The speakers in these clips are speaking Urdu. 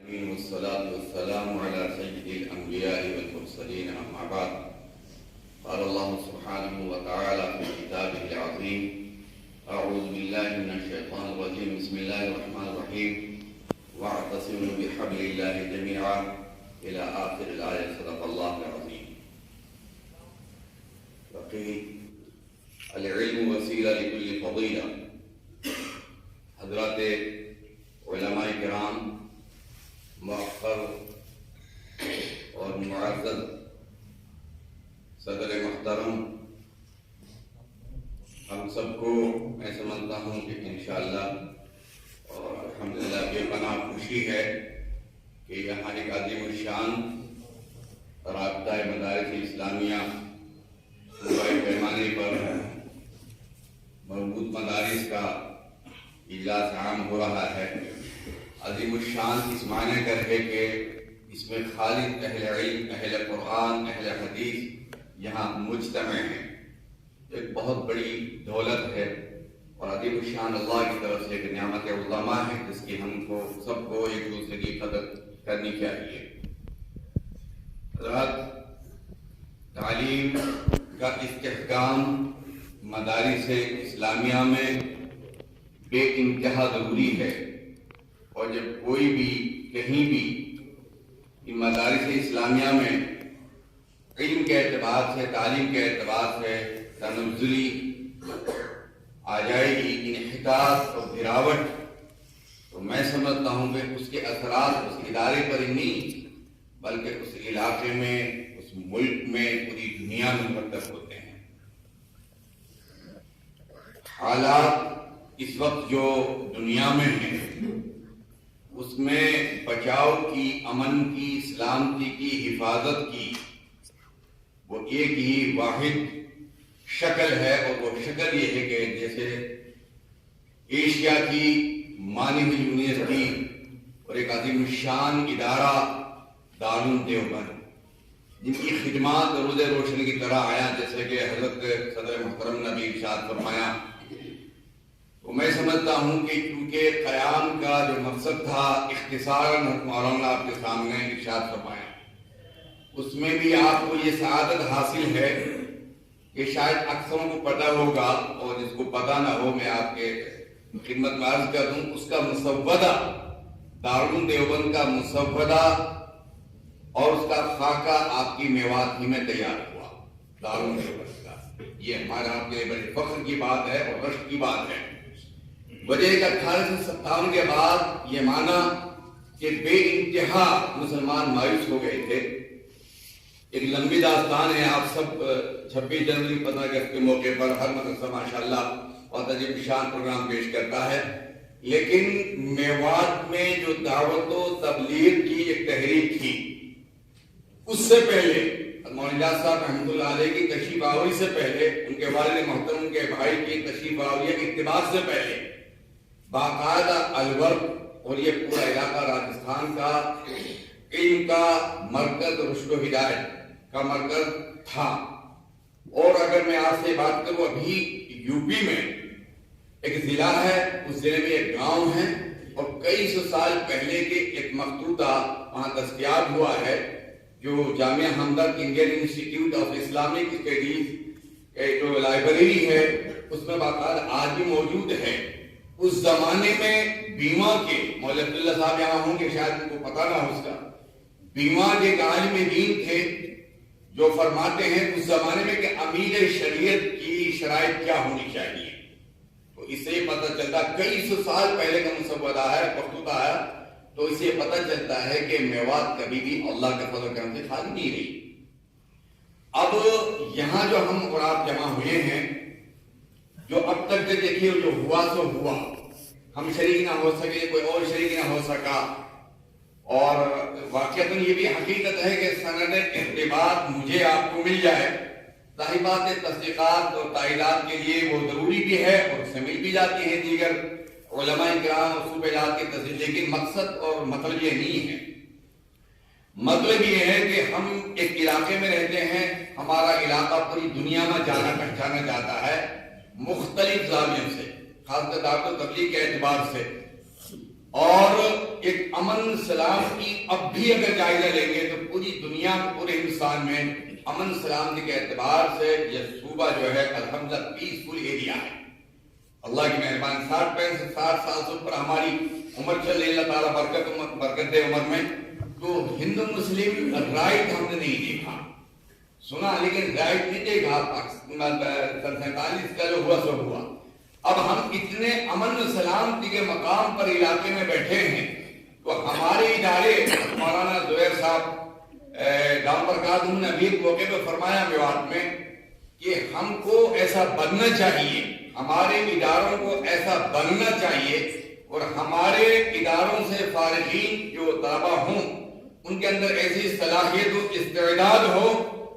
والصلاة والسلام على سيد الأنبياء والمرسلين أما بعد. قال الله سبحانه وتعالى في كتابه العظيم: أعوذ بالله من الشيطان الرجيم. بسم الله الرحمن الرحيم. واعتصموا بحبل الله جميعا إلى آخر الآية. صدق الله العظيم. وقيل العلم وسيلة لكل فضيلة. حضرات علماء کرام، مؤخر اور معزز صدر محترم، ہم سب کو میں سمجھتا ہوں کہ انشاءاللہ اور الحمدللہ بے پناہ خوشی ہے کہ یہاں ایک عظیم الشان رابطہ مدارس اسلامیہ صوبائی پیمانے پر مربوط مدارس کا اجلاس عام ہو رہا ہے. عظیم الشان اس معنی کر ہے کہ اس میں خالص اہل علم، اہل قرآن، اہل حدیث یہاں مجتمع ہیں. ایک بہت بڑی دولت ہے اور عظیم الشان اللہ کی طرف سے ایک نعمت عظیمہ ہے جس کی ہم کو سب کو ایک دوسرے کی قدر کرنی چاہیے. حضرات، تعلیم کا استحکام مدارس اسلامیہ میں بے انتہا ضروری ہے، اور جب کوئی بھی کہیں بھی ان مدارس اسلامیہ میں علم کے اعتبار سے، تعلیم کے اعتبار سے تنزلی آ جائے گی، انحطاط اور گراوٹ، تو میں سمجھتا ہوں کہ اس کے اثرات اس ادارے پر ہی نہیں بلکہ اس علاقے میں، اس ملک میں، پوری دنیا میں مرتب ہوتے ہیں. حالات اس وقت جو دنیا میں ہیں اس میں بچاؤ کی، امن کی، سلامتی کی، حفاظت کی وہ ایک ہی واحد شکل ہے، اور وہ شکل یہ ہے کہ جیسے ایشیا کی مانی ہوئی یونیورسٹی اور ایک عظیم الشان ادارہ دارالعلوم دیوبند، جن کی خدمات روز روشنی کی طرح آیا، جیسے کہ حضرت صدر محترم نے بھی ارشاد فرمایا. تو میں سمجھتا ہوں کہ کیونکہ قیام کا جو مقصد تھا اختصاراً مولانا آپ کے سامنے ارشاد فرمایا، اس میں بھی آپ کو یہ سعادت حاصل ہے کہ شاید اکثروں کو پتہ ہوگا، اور جس کو پتہ نہ ہو میں آپ کے خدمت میں عرض کر دوں، اس کا مسودہ، دارالعلوم دیوبند کا مسودہ اور اس کا خاکہ آپ کی میوات ہی میں تیار ہوا. دارالعلوم دیوبند کا یہ ہمارے آپ کے بڑے فخر کی بات ہے اور رشک کی بات ہے. وجہ 1857 کے بعد یہ مانا کہ بے انتہا مسلمان مایوس ہو گئے تھے. ایک لمبی داستان ہے، آپ سب 26 جنوری 15 اگست کے موقع پر ہر مدرسہ ماشاءاللہ اور عظیم الشان پروگرام پیش کرتا ہے، لیکن میوات میں جو دعوت و تبلیغ کی ایک تحریک تھی، اس سے پہلے مولانا صاحب رحمۃ اللہ علیہ کی تشریف آوری سے پہلے، ان کے والد محترم کے بھائی کی تشریف آوری کے اتباع سے پہلے باقاعدہ الور اور یہ پورا علاقہ راجستھان کا علم کا مرکز، رشد و ہدایت کا مرکز تھا. اور اگر میں آپ سے بات کروں، ابھی یو پی میں ایک ضلع ہے، اس ضلع میں ایک گاؤں ہے، اور کئی سو سال پہلے کے ایک مخطوطہ وہاں دستیاب ہوا ہے جو Jamia Hamdard Indian Institute of Islamic Studies جو لائبریری ہے اس میں باقاعدہ آج بھی موجود ہے. اس زمانے میں بیما کے مولانا عبداللہ صاحب یہاں ہوں گے، شاید ان کو پتہ نہ ہو اس کا، بیما کے ایک عالم دین تھے جو فرماتے ہیں اس زمانے میں کہ امیر شریعت کی شرائط کیا ہونی چاہیے. تو اس سے پتہ چلتا، کئی سو سال پہلے کا مسودہ ہے، مخطوطہ ہے، تو اسے پتہ چلتا ہے کہ میوات کبھی بھی اللہ کے فضل کرم سے خالی نہیں رہی. اب یہاں جو ہم اور آپ جمع ہوئے ہیں، جو اب تک جو دیکھیے جو ہوا سو ہوا، ہم شریک نہ ہو سکے، کوئی اور شریک نہ ہو سکا، اور واقعتاً یہ بھی حقیقت ہے کہ سند ارتباط مجھے آپ کو مل جائے، صاحبات تصدیقات اور تائیدات کے لیے وہ ضروری بھی ہے، اور اس سے مل بھی جاتی ہیں دیگر علماء کرام اور صوبہ جات کی تصدیق، لیکن مقصد اور مطلب یہ نہیں ہے. مطلب یہ ہے کہ ہم ایک علاقے میں رہتے ہیں، ہمارا علاقہ پوری دنیا میں جانا پہچانا جاتا ہے مختلف زاویوں سے، خاص کر دعوت و تبلیغ کے اعتبار سے. اور ایک امن سلام کی اب بھی اگر جائزہ لیں گے تو پوری دنیا پورے ہندوستان میں امن سلامتی کے اعتبار سے یہ صوبہ جو ہے الحمدللہ پیسفل ایریا ہے. اللہ کی مہربانی 60 سال سے اوپر ہماری عمر چل رہی, اللہ تعالیٰ برکت دے عمر میں. تو ہندو مسلم رائٹ ہم نے نہیں دیکھا, سنا لیکن رائٹ نہیں دیکھا. 47 کا جو ہوا سو ہوا. اب ہم اتنے امن و سلامتی کے مقام پر علاقے میں بیٹھے ہیں تو ہمارے ادارے, مولانا زبیر صاحب دام برکات نے ابھی ایک موقع پہ فرمایا میوات میں کہ ہم کو ایسا بننا چاہیے, ہمارے اداروں کو ایسا بننا چاہیے اور ہمارے اداروں سے فارغین جو طلبا ہوں ان کے اندر ایسی صلاحیت و استعداد ہو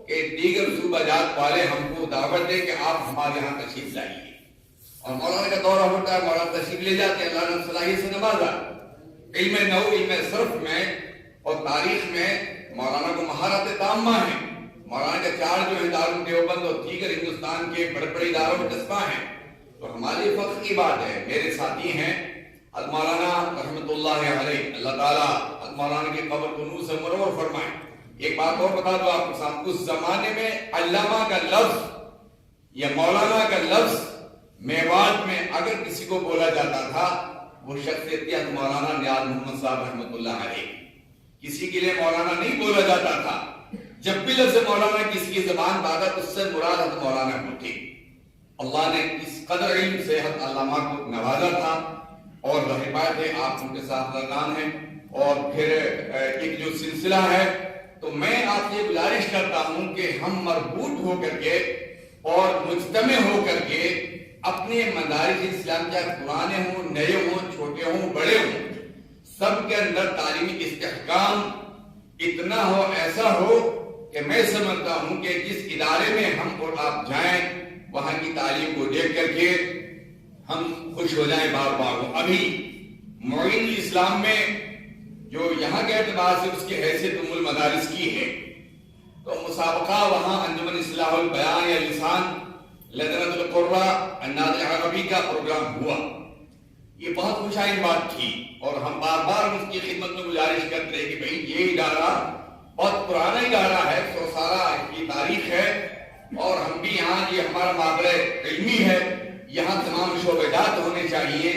کہ دیگر صوبہ جات والے ہم کو دعوت دیں کہ آپ ہمارے یہاں تشریف لائیے. اور مولانا کا دورہ ہوتا ہے, مولانا تشریف لے جاتے ہیں, اللہ نے صلاحیت سے نوازا. علم نحو, علم صرف میں اور تاریخ میں مولانا کو مہارت تامہ ہے. مولانا کے 4 جو ہیں دارالعلوم دیوبند اور دیگر ہندوستان کے بڑے بڑے اداروں میں چسپاں ہیں. تو ہماری فخر کی بات ہے. میرے ساتھی ہیں مولانا رحمت اللہ علیہ, اللہ تعالیٰ مولانا کی قبر کو نور سے منور فرمائے. ایک بات اور بتا دو آپ کے سامنے, اس زمانے میں علامہ کا لفظ یا مولانا کا لفظ میوات میں اگر کسی کو بولا جاتا تھا وہ شخصیت مولانا نیاز محمد صاحب رحمت اللہ علیہ. کسی کے لیے مولانا نہیں بولا جاتا تھا. جب بھی لفظ مولانا کسی کی زبان بادا تو اس سے مراد حضرت مولانا کو تھی. اللہ نے اس قدر علم سے حضرت علامہ کو نوازا تھا اور ظاہر بات ہے آپ ان کے ساتھ لگان ہیں. اور پھر ایک جو سلسلہ ہے تو میں آپ سے گزارش کرتا ہوں کہ ہم مربوط ہو کر کے اور مجتمع ہو کر کے اپنے مدارس اسلام چاہے پرانے ہوں, نئے ہوں, چھوٹے ہوں, بڑے ہوں, سب کے اندر تعلیمی استحکام اتنا ہو, ایسا ہو کہ میں سمجھتا ہوں کہ جس ادارے میں ہم اور آپ جائیں وہاں کی تعلیم کو دیکھ کر کے ہم خوش ہو جائیں بار بار. ابھی معین الاسلام میں جو یہاں کے اعتبار سے اس کی حیثیت ام المدارس کی ہے تو مسابقہ وہاں انجمن اصلاح البیان یا لسان لجنت القرہ النادل عربی کا پروگرام ہوا. یہ بہت خوشائن بات تھی اور ہم بار بار اس کی خدمت میں گزارش کرتے ہیں کہ بھئی یہ ادارہ بہت پرانا ادارہ ہے, 100 سالہ کی تاریخ ہے اور ہم بھی یہاں, یہ ہمارا مابر علمی ہے, یہاں تمام شعبہ جات ہونے چاہیے,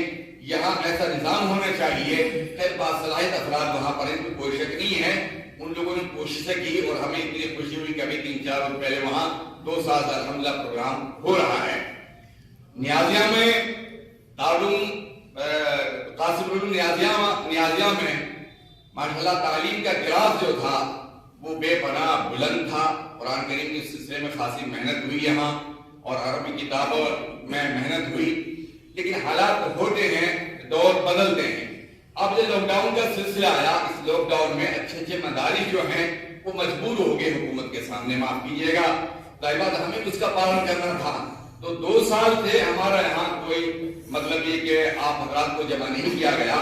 یہاں ایسا نظام ہونا چاہیے. خیر باصلاحیت افراد وہاں پر ان کی کوئی شک نہیں ہے. ان لوگوں نے کوششیں کی اور ہمیں اتنی خوشی ہوئی کہ ابھی 3-4 روز پہلے وہاں 2 سال سے الحمدللہ پروگرام ہو رہا ہے. نیازیہ میں دارالعلوم قاسم العلوم نیازیہ میں ماشاءاللہ تعلیم کا گراف جو تھا وہ بے پناہ بلند تھا. قرآن کریم کے سلسلے میں خاصی محنت ہوئی یہاں اور عربی کتابوں میں محنت ہوئی, لیکن حالات ہوتے ہیں, دور بدلتے ہیں. اب جو لاک ڈاؤن کا سلسلہ آیا, اس لاک ڈاؤن میں اچھے مدارس جو ہیں وہ مجبور ہو گئے حکومت کے سامنے, معاف کیجیے گا, ظاہر بات ہمیں اس کا پالن کرنا تھا. تو 2 سال سے ہمارا یہاں کوئی مطلب یہ کہ آپ حضرات کو جمع نہیں کیا گیا.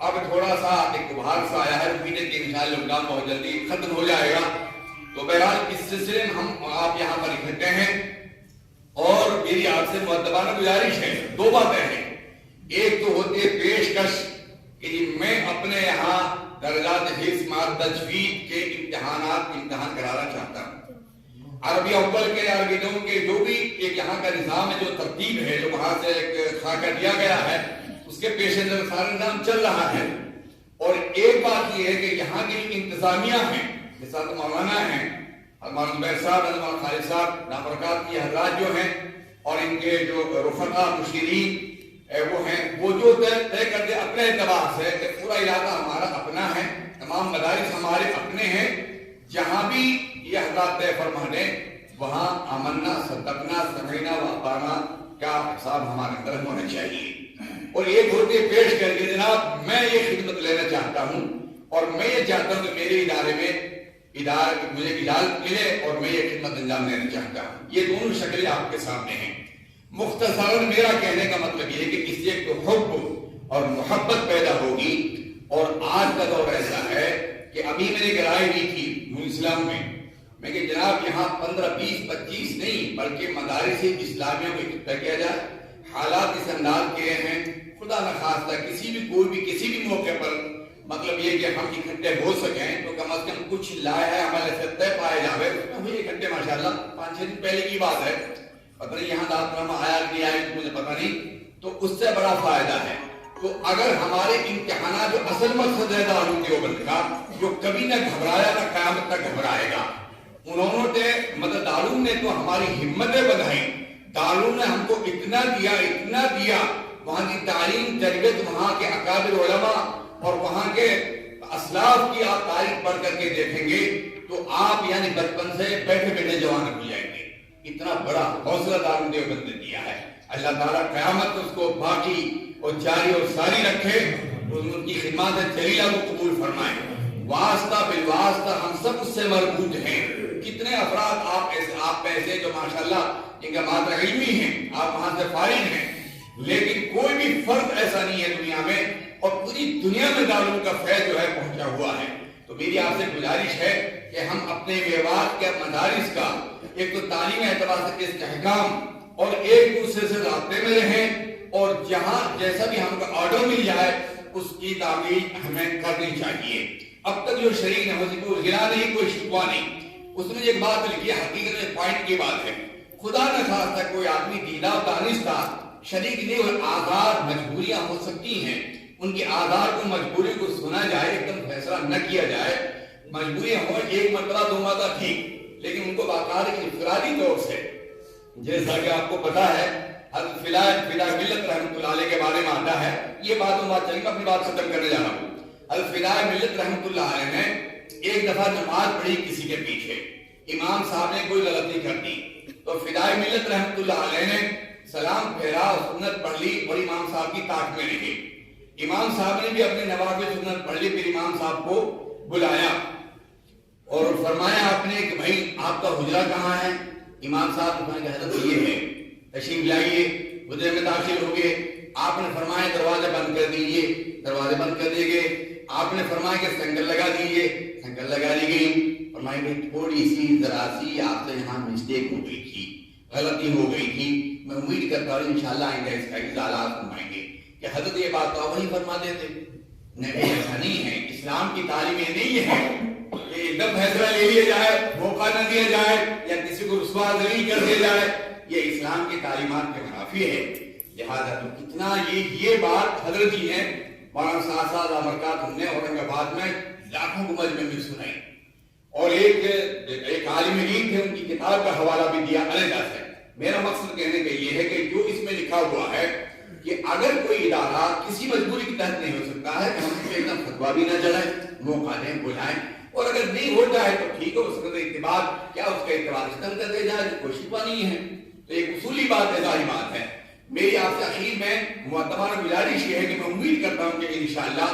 اب تھوڑا سا ایک ابھار سا آیا ہے, امید ہے کہ انشاءاللہ لاک ڈاؤن بہت جلدی ختم ہو جائے گا. تو بہرحال اس سلسلے میں ہم آپ یہاں پر اکٹھے ہیں اور میری آپ سے مؤدبانہ گزارش ہے. 2 باتیں ہیں. ایک تو ہوتی ہے پیشکش کہ میں اپنے یہاں درجات حفظ مات تجوید کے امتحان کرانا چاہتا ہوں. عربی اول کے, عربی دوم کے جو بھی ایک یہاں کا نظام ہے, جو ترتیب ہے, جو وہاں سے ایک خاکہ دیا گیا ہے, اس کے پیش نظر سارا نظام چل رہا ہے. اور ایک بات یہ ہے کہ یہاں کی انتظامیہ ہیں, جیسا مولانا ہیں, مولانا زبیر صاحب, مولانا خالد صاحب نابرکات کی حضرات جو ہیں اور ان کے جو رفقا مشیرین وہ ہیں, وہ جو طے کر دے اپنے اعتبار سے کہ پورا علاقہ ہمارا اپنا ہے, تمام مدارس ہمارے اپنے ہیں, جہاں بھی یہ حضرات طے فرما دیں وہاں آمنا صدقنا سمعنا و اطعنا کا حساب ہمارے اندر ہونا چاہیے. اور ایک ہوتے پیش کر کے جناب میں یہ خدمت لینا چاہتا ہوں اور میں یہ چاہتا ہوں کہ میرے ادارے میں مجھے اجازت ملے اور میں یہ خدمت انجام دینا چاہتا ہوں. یہ دونوں شکلیں آپ کے سامنے ہیں. مختصراً میرا کہنے کا مطلب یہ ہے کہ اس سے ایک تو حب اور محبت پیدا ہوگی. اور آج کا دور ایسا ہے کہ ابھی میں نے رائے دی تھی اسلام میں کہ جناب یہاں 15, 20, 25 نہیں بلکہ مدارس اسلامیہ کو اکٹھا کیا جائے. حالات اس انداز کے ہیں, خدا نخواستہ کسی بھی موقع پر مطلب یہ کہ ہم اکٹھے ہو سکیں تو کم از کم کچھ لائے عمل سے طے پائے جاوے، اس میں ہوئی اکٹھے ماشاءاللہ 5-6 دن پہلے کی بات ہے، پتہ نہیں یہاں دعوت نامہ آیا کہ نہیں آیا مجھے پتہ نہیں، تو اس سے بڑا فائدہ ہے۔ تو اگر ہمارے امتحانات جو اصل مقصد ہے دارالعلوم دیوبند کا، جو کبھی نہ گھبرایا نہ قیامت تک گھبرائے گا، انہوں نے مطلب دارالعلوم نے تو ہماری ہمتیں بڑھائی، دارالعلوم نے ہم کو اتنا دیا، وہاں کی تعلیم تربیت، وہاں کے اکابر علماء اور وہاں کے اسلاف کی آپ تاریخ پڑھ کر کے دیکھیں گے تو آپ یعنی بچپن سے بیٹھے جوان ہو جائیں گے۔ اتنا بڑا حوصلہ دارالعلوم دیوبند نے دیا ہے، اللہ تعالیٰ قیامت اس کو باقی اور جاری اور ساری رکھے، ان کی خدمات جلیلہ کو قبول فرمائے۔ واسطہ بالواسطہ ہم سب اس سے مربوط ہیں۔ کتنے افراد آپ پیسے جو ماشاءاللہ جن کا مادہ علمی ہیں، آپ وہاں سے فارغ ہیں، لیکن کوئی بھی فرد ایسا نہیں ہے دنیا میں، اور پوری دنیا میں دارالعلوم کا فیض جو ہے پہنچا ہوا ہے۔ تو میری آپ سے گزارش ہے کہ ہم اپنے میوات کے مدارس کا ایک تو تعلیم اعتبار سے استحکام اور ایک دوسرے سے رابطے میں رہیں، اور جہاں جیسا بھی ہم کو آرڈر مل جائے اس کی تعمیل ہمیں کرنی چاہیے۔ اب تک جو شریک نے مجھے کوئی گرا نہیں، کوئی شکوا نہیں، اس نے ایک بات لکھی ہے، حقیقت میں پوائنٹ کی بات ہے، خدا نہ خواستہ کوئی آدمی دیدہ و دانستہ شریک نہیں، اور آزار مجبوریاں ہو سکتی ہیں، ان کی آزار کو مجبوری کو سنا جائے، ایک دم فیصلہ نہ کیا جائے، مجبوریاں ہوں ایک مرتبہ 2 مرتبہ ٹھیک، لیکن ان کو باقاعدہ انفرادی طور سے، جیسا کہ آپ کو پتا ہے حضرت فدا ملت رحمۃ اللہ علیہ کے بارے میں آتا ہے، یہ بات چلی، میں اپنی بات ختم کرنے جا رہا ہوں۔ حضرت فدا ملت رحمۃ اللہ علیہ نے ایک دفعہ نماز پڑھی کسی کے پیچھے، امام صاحب نے کوئی غلطی کر دی، تو فدا ملت رحمۃ اللہ علیہ نے سلام پھیرا، سنت پڑھ لی اور امام صاحب کی طاق میں رہی۔ امام صاحب نے بھی اپنے نوافل سنت پڑھ لی، پھر امام صاحب کو بلایا اور فرمایا آپ نے کہ بھائی آپ کا حجرہ کہاں ہے؟ امام صاحب نے کہا حضرت یہ ہے، تشریف لائیے، حجرے میں داخل ہو گئے۔ آپ نے فرمایا دروازے بند کر دیجئے، دروازے بند کر دیے گئے۔ آپ نے فرمایا کہ سنگل لگا دیجئے، سنگل لگا دی گئی۔ فرمایا کہ تھوڑی سی ذرا سی آپ سے یہاں مسٹیک ہو گئی تھی، غلطی ہو گئی تھی، میں امید کرتا ہوں انشاءاللہ آئندہ اس کا اصلاحات فرمائیں گے کہ حضرت یہ بات تو وہی فرما دیتے۔ نہیں، ایسا نہیں ہے، اسلام کی تعلیم یہ نہیں ہے کہ ایک دم فیصلہ لے لیا جائے، موقع نہ دیا جائے یا کسی کو رسوا ذلیل کر دیا جائے، یہ اسلام کی تعلیمات کے منافی ہے۔ لہذا تو کتنا یہ بات حضرت جی ہیں مولانا صاحب امرکات ہم نے اورنگ آباد میں لاکھوں کو مجمع میں سنائی، اور ایک عالم دین تھے، ان کی کتاب کا حوالہ بھی دیا علیحدہ سے۔ میرا مقصد کہنے کا یہ ہے کہ جو اس میں لکھا ہوا ہے کہ اگر کوئی ادارہ کسی مجبوری کے تحت نہیں ہو سکتا ہے کہ ہم ایک دم فتوا بھی نہ چلائیں، موقع دیں، بلائیں، اور اگر نہیں ہو جائے تو ٹھیک ہے، اس کا اعتبار کیا اس کا اعتبار ختم کر دیا جائے، کوئی شکوہ نہیں ہے۔ تو ایک اصولی بات ہے، ظاہری بات ہے۔ میری آپ سے اخیر میں معتبرانہ گزارش یہ ہے کہ میں امید کرتا ہوں کہ انشاءاللہ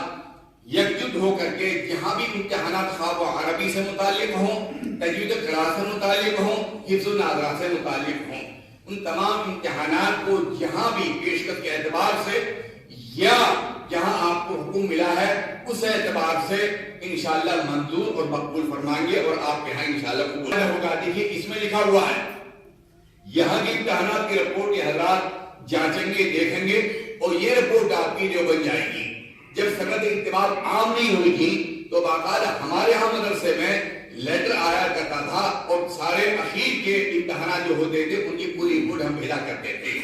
یکجہت ہو کر کے جہاں بھی امتحانات خواب و عربی سے متعلق ہوں، تجوید قراءت سے متعلق ہوں، حفظ الناظرہ سے متعلق ہوں، ان تمام امتحانات کو جہاں بھی پیشکش کے اعتبار سے یا جہاں آپ کو حکم ملا ہے اس اعتبار سے انشاءاللہ منظور اور مقبول فرمائیں گے، اور آپ کے ہاں انشاءاللہ قبول ہوگا۔ دیکھیے اس میں لکھا ہوا ہے، یہاں کی امتحانات کی رپورٹ یہ حضرات جانچیں گے، دیکھیں گے، اور یہ رپورٹ آپ کی جو بن جائے گی۔ جب سند اعتبار عام نہیں ہوئی تھی تو باقاعدہ ہمارے ہاں مدرسے میں لیٹر آیا کرتا تھا، اور سارے اخیر کے امتحانات جو ہوتے تھے ان کی پوری رپورٹ ہم بھیجا کرتے تھے،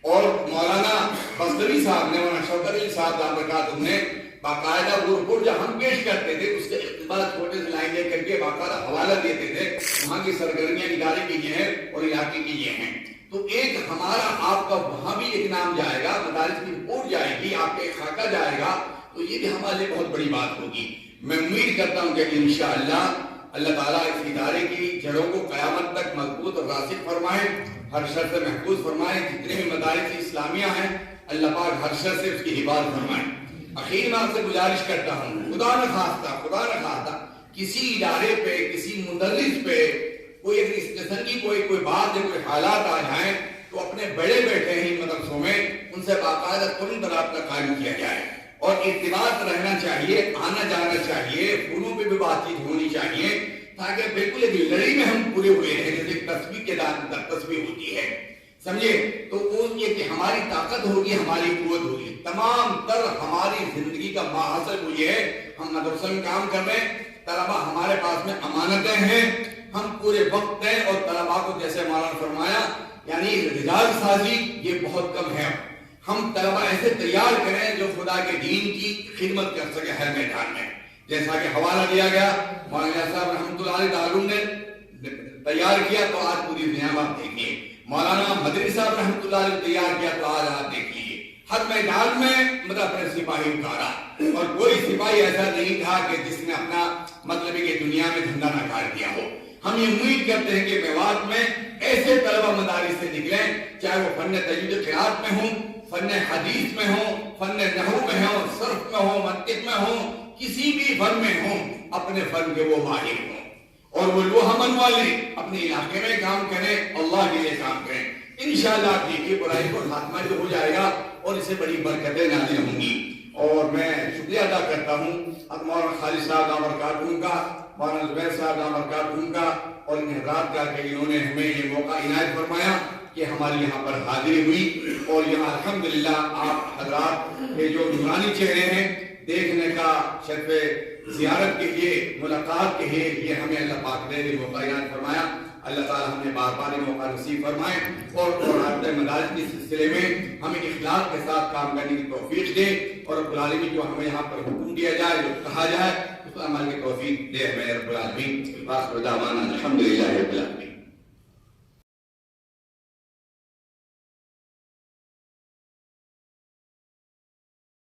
اور مولانا بستوی صاحب نے، مولانا شوکت علی صاحب دامرکات نے باقاعدہ وہ رپورٹ جب ہم پیش کرتے تھے اس کے اقتباس چھوٹے سے لائن لے کر کے باقاعدہ حوالہ دیتے تھے، وہاں کی سرگرمیاں ادارے کی یہ ہیں اور علاقے کی یہ ہیں۔ تو ایک ہمارا آپ کا وہاں بھی ایک نام جائے گا، مدارس کی رپورٹ جائے گی، آپ کا ایک خاکہ جائے گا، تو یہ بھی ہمارے لیے بہت بڑی بات ہوگی۔ میں امید کرتا ہوں کہ انشاءاللہ اللہ تعالیٰ اس ادارے کی جڑوں کو قیامت تک مضبوط اور راسخ فرمائے، ہر شر سے محفوظ فرمائے، جتنے بھی مدارس اسلامیہ ہیں اللہ پاک ہر شر سے اس کی حفاظت فرمائے۔ اخیر میں آپ سے گزارش کرتا ہوں، خدا نہ خواستہ کسی ادارے پہ، کسی مدرس پہ کوئی اگر اس قسم کی کوئی بات یا کوئی حالات آ جائیں تو اپنے بڑے بیٹھے ہیں مدرسوں میں، ان سے باقاعدہ ترنت رابطہ قائم کیا جائے، اور ارتباط رہنا چاہیے، آنا جانا چاہیے، فونوں پہ بھی بات چیت ہونی چاہیے، تاکہ بالکل ایک لڑائی میں ہم پورے ہوئے ہیں، جیسے تصویر کے دار تصویر ہوتی ہے۔ سمجھے؟ تو وہ یہ کہ ہماری طاقت ہوگی، ہماری قوت ہوگی، تمام تر ہماری زندگی کا ماحصل وہ یہ ہے، ہم مدرسے میں کام کر رہے ہیں، طلبہ ہمارے پاس میں امانتیں ہیں، ہم پورے وقت دیں، اور طلبہ کو جیسے مولانا نے فرمایا یعنی رجال سازی یہ بہت کم ہے، ہم طلبہ ایسے تیار کریں جو خدا کے دین کی خدمت کر سکے ہر میدان میں، جیسا کہ حوالہ دیا گیا مولانا صاحب رحمۃ اللہ علیہ تعلیم نے تیار کیا، تو آج پوری دنیا میں آپ دیکھیے، مولانا مدنی صاحب رحمۃ اللہ علیہ تیار کیا، تو آج آپ دیکھیے ہر میدان میں مطلب اپنے سپاہی اتارا، اور کوئی سپاہی ایسا نہیں تھا کہ جس نے اپنا مطلب کہ دنیا میں دھندا نہ کار دیا ہو۔ ہم یہ امید کرتے ہیں کہ میوات میں ایسے طلبہ مدارس سے نکلیں، چاہے وہ فن تجوید قرات میں ہوں، فن حدیث میں ہوں، فن نحو میں ہوں، صرف میں ہوں، منطق میں ہوں، کسی بھی فن میں ہوں، اپنے فن کے وہ ماہر ہوں، اور وہ لوہا من والے اپنے علاقے میں کام کریں، اللہ کے لیے کام کریں، انشاءاللہ آپ دیکھیے برائی کو خاتمہ جو ہو جائے گا اور اسے بڑی برکتیں نازل ہوں گی۔ اور میں شکریہ ادا کرتا ہوں مولانا خالد صاحب دامت برکاتہم کا، مولانا زبیر صاحب دامت برکاتہم کا، اور ان حضرات کا کہ انہوں نے ہمیں یہ موقع عنایت فرمایا کہ ہماری یہاں پر حاضری ہوئی، اور یہاں الحمدللہ آپ حضرات کے جو نورانی چہرے ہیں دیکھنے کا، شرف زیارت کے لیے، ملاقات کے لیے، یہ ہمیں اللہ پاک نے یہ موقع عنایت فرمایا۔ اللہ تعالیٰ ہمیں بار بار یہ موقع نصیب فرمائے، اور رابطہ مدارس کے سلسلے میں ہمیں اخلاص کے ساتھ کام کرنے کی توفیق دے، اور رب العالمین جو ہمیں یہاں پر حکم دیا جائے، جو کہا جائے، اس پر عمل کی توفیق دے ہمیں رب العالمین۔ وآخر دعوانا الحمدللہ رب العالمین۔